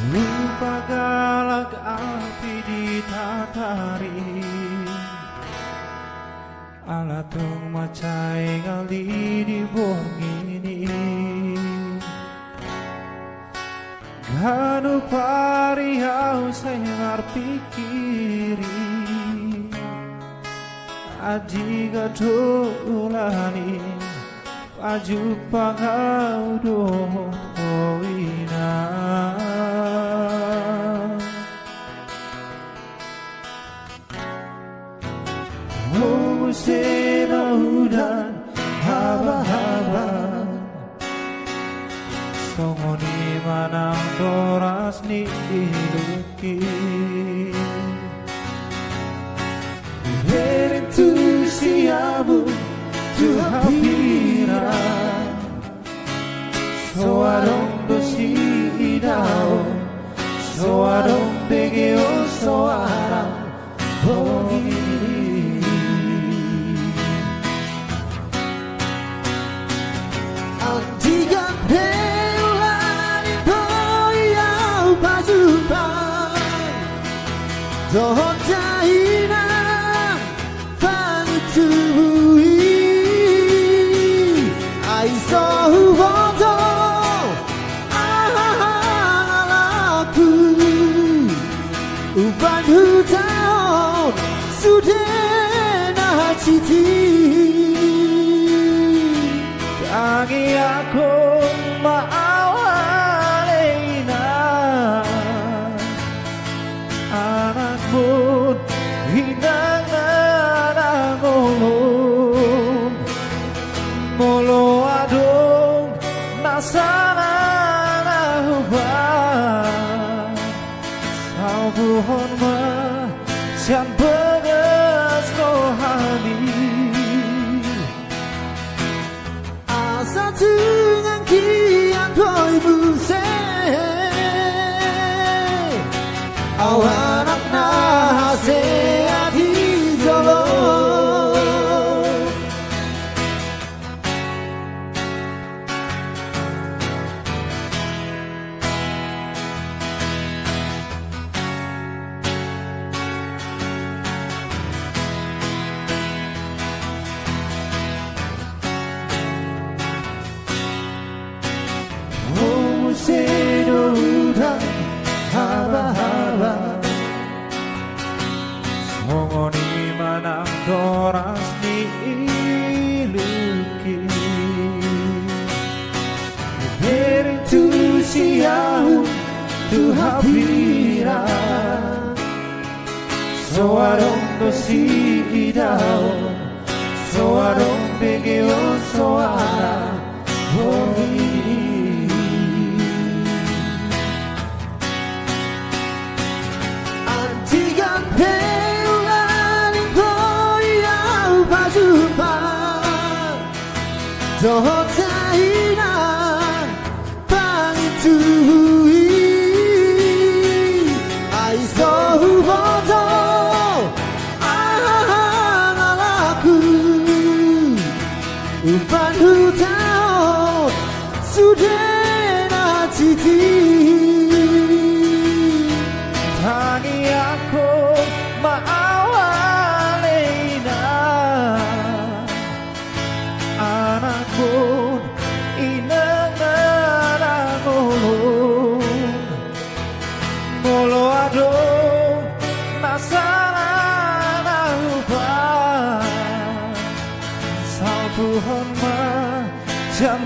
Lupa galak api ditatari Alatung macai ngali di bongini Ganu parihau saya pikiri Aji gadolani Paju pangau dohoina Musim hujan haba-haba Songoni manang doras ni iluki Berintu siabu tu hapira Soarong dosi idao Soarong begeo soarang bongi Antiga peulani boyau pajupan Dohotahina pangitui Aiso huboto ahalaku Uban hutao sudena citi Agi aku maawalena Anak pun hinangan angolong Molo adong nasana nahuban Sao buhon ma sian begas rohani Asa dengan kian koi buse Awanak nahase adi jolo Sedotan haba-haba Mongoni manang doras ni iluki Berintu siau tu hapira Soarong dosi idao Soarong begeo soara bongi Peulani boyau pajupan Dohotahina pangitui Aiso huboto ahalaku Uban hutao sudena citi Tangi aku maawalena Anak pun inangan angolong Molo adong nasana nahuban Sao puhon ma jan